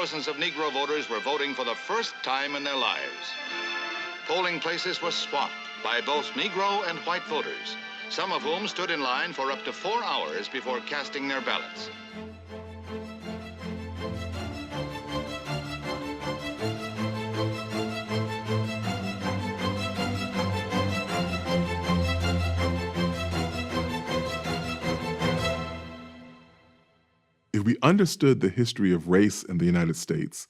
thousands of Negro voters were voting for the first time in their lives. Polling places were swamped by both Negro and white voters, some of whom stood in line for up to 4 hours before casting their ballots. If we understood the history of race in the United States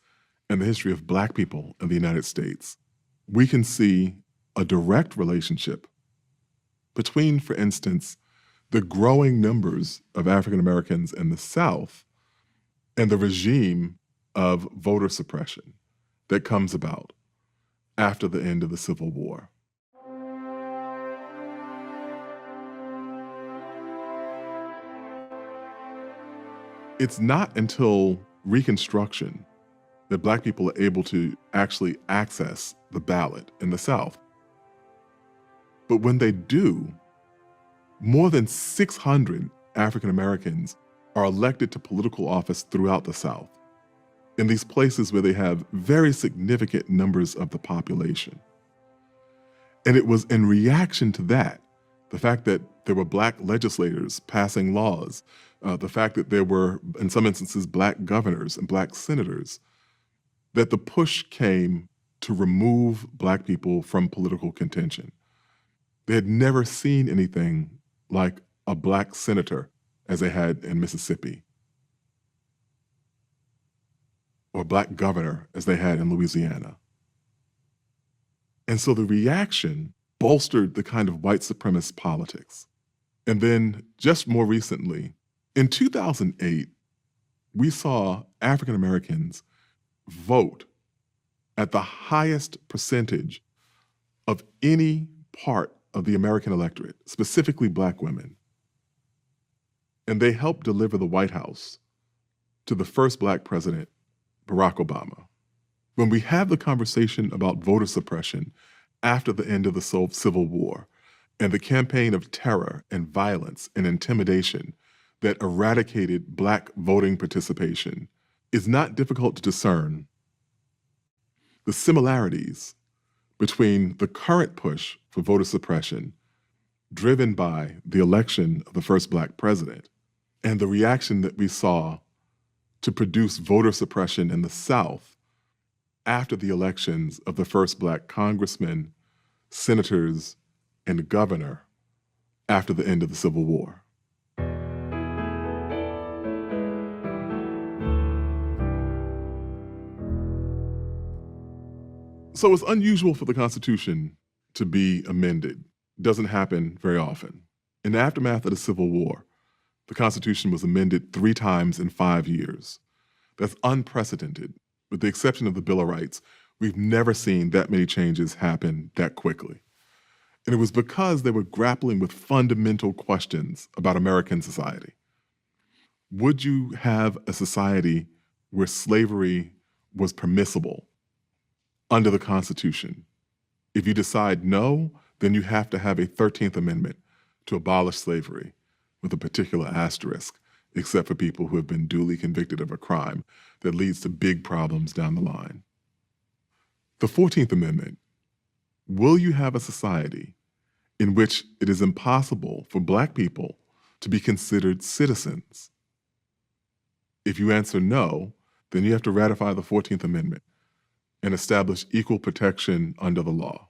and the history of Black people in the United States, we can see a direct relationship between, for instance, the growing numbers of African Americans in the South and the regime of voter suppression that comes about after the end of the Civil War. It's not until Reconstruction that Black people are able to actually access the ballot in the South. But when they do, more than 600 African Americans are elected to political office throughout the South, in these places where they have very significant numbers of the population. And it was in reaction to that, the fact that there were Black legislators passing laws, the fact that there were, in some instances, Black governors and Black senators, that the push came to remove Black people from political contention. They had never seen anything like a Black senator as they had in Mississippi, or Black governor as they had in Louisiana. And so the reaction bolstered the kind of white supremacist politics. And then just more recently, in 2008, we saw African Americans vote at the highest percentage of any part of the American electorate, specifically Black women. And they helped deliver the White House to the first Black president, Barack Obama. When we have the conversation about voter suppression after the end of the Civil War and the campaign of terror and violence and intimidation that eradicated Black voting participation, it's not difficult to discern the similarities between the current push for voter suppression driven by the election of the first Black president and the reaction that we saw to produce voter suppression in the South after the elections of the first Black congressmen, senators, and governor after the end of the Civil War. So it's unusual for the Constitution to be amended. It doesn't happen very often. In the aftermath of the Civil War, the Constitution was amended 3 times in 5 years. That's unprecedented. With the exception of the Bill of Rights, we've never seen that many changes happen that quickly. And it was because they were grappling with fundamental questions about American society. Would you have a society where slavery was permissible under the Constitution? If you decide no, then you have to have a 13th Amendment to abolish slavery with a particular asterisk, except for people who have been duly convicted of a crime that leads to big problems down the line. The 14th Amendment: will you have a society in which it is impossible for Black people to be considered citizens? If you answer no, then you have to ratify the 14th Amendment and establish equal protection under the law.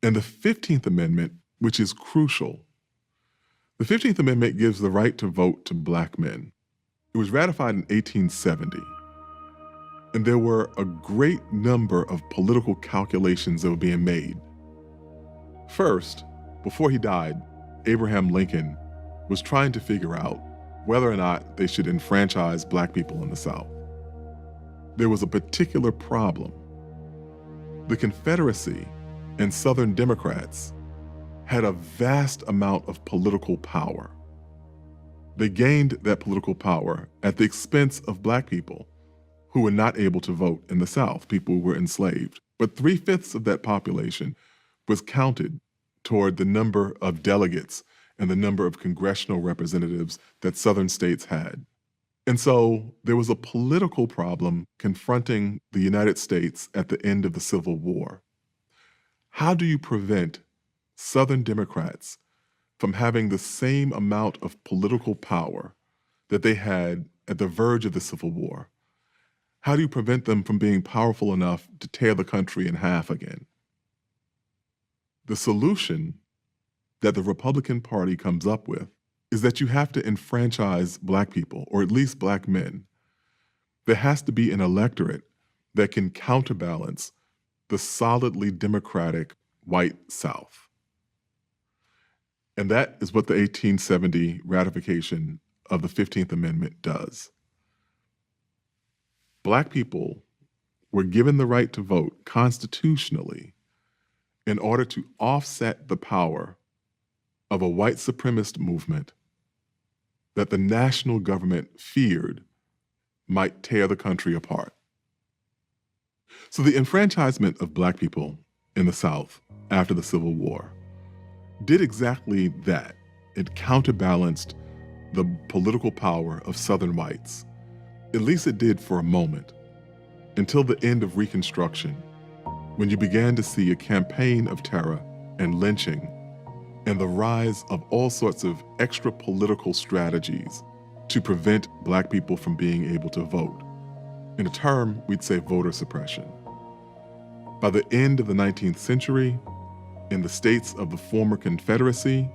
And the 15th Amendment, which is crucial, the 15th Amendment gives the right to vote to Black men. It was ratified in 1870. And there were a great number of political calculations that were being made. First, before he died, Abraham Lincoln was trying to figure out whether or not they should enfranchise Black people in the South. There was a particular problem. The Confederacy and Southern Democrats had a vast amount of political power. They gained that political power at the expense of Black people who were not able to vote in the South, people who were enslaved. But 3/5 of that population was counted toward the number of delegates and the number of congressional representatives that Southern states had. And so there was a political problem confronting the United States at the end of the Civil War. How do you prevent Southern Democrats from having the same amount of political power that they had at the verge of the Civil War? How do you prevent them from being powerful enough to tear the country in half again? The solution that the Republican Party comes up with is that you have to enfranchise Black people, or at least Black men. There has to be an electorate that can counterbalance the solidly Democratic white South. And that is what the 1870 ratification of the 15th Amendment does. Black people were given the right to vote constitutionally in order to offset the power of a white supremacist movement that the national government feared might tear the country apart. So the enfranchisement of Black people in the South after the Civil War did exactly that. It counterbalanced the political power of Southern whites. At least it did for a moment, until the end of Reconstruction, when you began to see a campaign of terror and lynching and the rise of all sorts of extra political strategies to prevent Black people from being able to vote. In a term, we'd say voter suppression. By the end of the 19th century, in the states of the former Confederacy,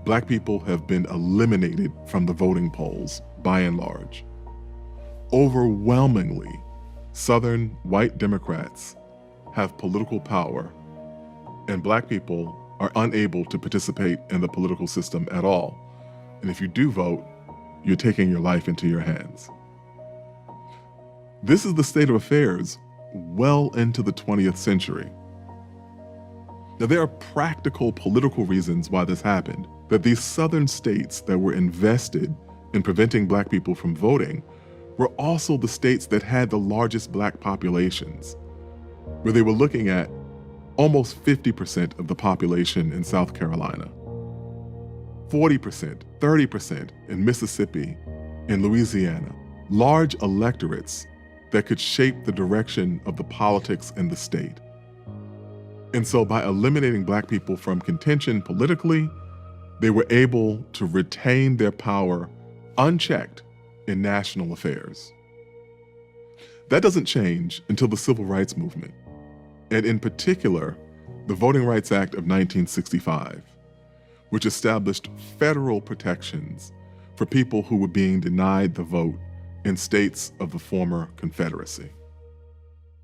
Black people have been eliminated from the voting polls by and large. Overwhelmingly, Southern white Democrats have political power, and Black people are unable to participate in the political system at all. And if you do vote, you're taking your life into your hands. This is the state of affairs well into the 20th century. Now, there are practical political reasons why this happened, that these Southern states that were invested in preventing Black people from voting were also the states that had the largest Black populations, where they were looking at almost 50% of the population in South Carolina, 40%, 30% in Mississippi, in Louisiana, large electorates that could shape the direction of the politics in the state. And so by eliminating Black people from contention politically, they were able to retain their power unchecked in national affairs. That doesn't change until the Civil Rights Movement, and in particular, the Voting Rights Act of 1965, which established federal protections for people who were being denied the vote in states of the former Confederacy.